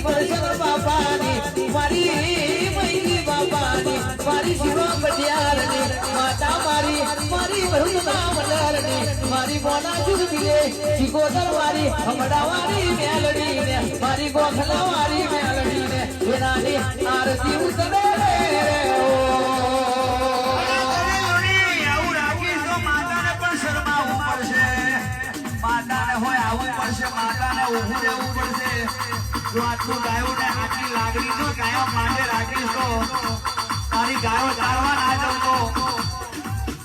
પરસર બાપાની મારી મૈલી બાપાની મારી શિવા પટિયાલની માતા મારી ભરૂચના મંડળની મારી બોના ચુરબીલે શિકોતર મારી હમડાવાળી મેલડી ને મારી ગોખલાવાળી મેલડી ને એનાની આરતી ઉતરે માતાને હોય આવું પડશે માતાને ઊભું રહેવું પડશે જો આટલું ગાયું ને આટલી લાગણી જો ગાયો માટે રાખીશ તો તારી ગાયો ચારવા ના જાઉં તો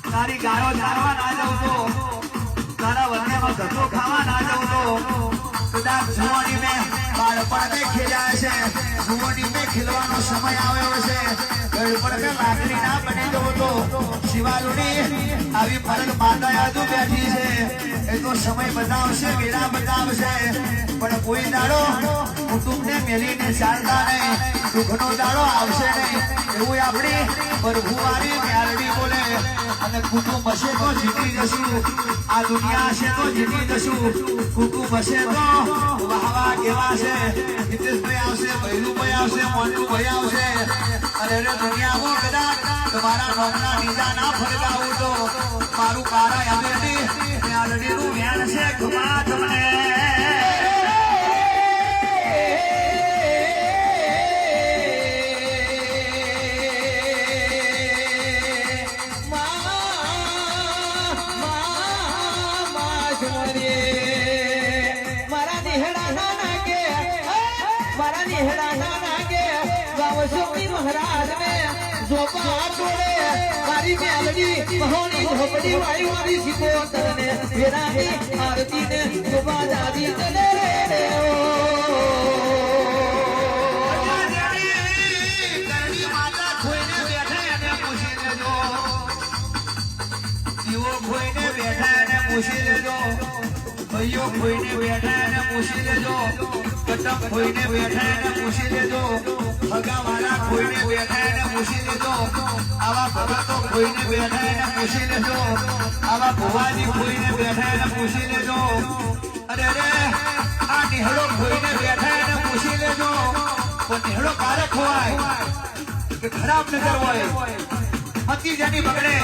તારી ગાયો ચારવા ના જાઉં તો તારા વરણેમાં ધક્કો ખાવા ના જાઉં તો કદાચ જુવાની મેં બાળપણ મેં ખેલ્યા છે જુવાની મેં ખેલવાનો સમય આવ્યો છે ગળપણ મેં લાગણી ના બની જવું તો શિવાલુની આવી ફરક માતા યાદુ બેઠી છે એ તો સમય બતાવશે વેળા બતાવશે પણ કોઈ દાડો કુટુંબને મેલીને ચાલતા નહીં દુઃખનો દાડો આવશે નહીં એવું આપણી પ્રભુવાળી મેલડી બોલે અને કુટુંબ હશે તો જીતી જશું આ દુનિયા હશે તો જીતી જશું કુટુંબ હશે તો વાહવા કેવા છે હિતેશભાઈ આવશે ભૈલુભાઈ આવશે મોન્ટુભાઈ આવશે અને દુનિયામાં કદાચ તમારા નોમના નીચા ના ફરકાવું તો મારું કારા હવેથી મેલડીનું વ્યાન છે ખુમા તમને महाराज में जोपा तोड़े मारी मेलडी महोनी झोपड़ी वाली वाली सिकोतर ने मेरा की आरती ने जोपा दादी चले रे करनी माता खोईने बैठे ने पूछी लेजो जीवो खोईने बैठे ने पूछी लेजो भाइयों खोईने बैठे ने पूछी लेजो कटम खोईने बैठे ने पूछी लेजो भगवाना खोईने बैठे ने पूछी लेजो आवा भगतो खोईने बैठे ने पूछी लेजो आवा भुवाजी खोईने बैठे ने पूछी लेजो अरे रे आ निहड़ो खोईने बैठे ने पूछी लेजो तो निहड़ो कारे खोवाय कि खराब नजर होय मती जेनी बगड़े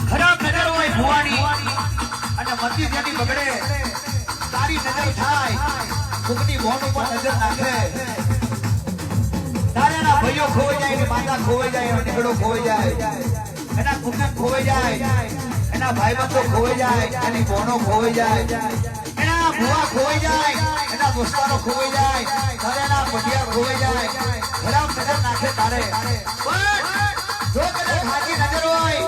खराब नजर होय भुवानी અને મતી જેની બગડે તારી નજર થાય કોકની બોન ઉપર નજર નાખે તારેના ભાઈઓ ખોવાઈ જાય એની માતા ખોવાઈ જાય એનો દીકરો ખોવાઈ જાય એના કુટુંબ ખોવાઈ જાય એના ભાઈબંધો ખોવાઈ જાય એની બોનો ખોવાઈ જાય એના ભુવા ખોવાઈ જાય એના દોસ્તારો ખોવાઈ જાય તારેના પઢિયા ખોવાઈ જાય ખરાબ નજર નાખે તારે જો કદાચ હાજી નજર હોય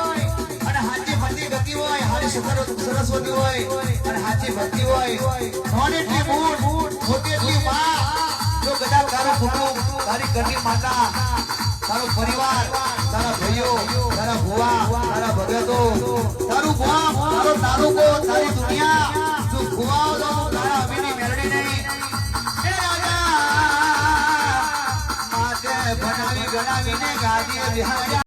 અને હાજી મતી ગતિ હોય હારી સરસ્વતી હોય અને હાજી ભક્તિ હોય નોનેટલી મૂળ મોટેટલી માં જો કદાચ તારો કુટુંબ તારી ઘરની માતા તારો પરિવાર તારા ભાઈઓ તારા ભુવા તારા ભગતો તારું ગામ તારો તાલુકો તારી દુનિયા જો ખુવાઓ તો તારા અમીની મેલડી નહીં એ રાજા માતે બનાવી ગણાવીને ગાદીએ બિહાર્યા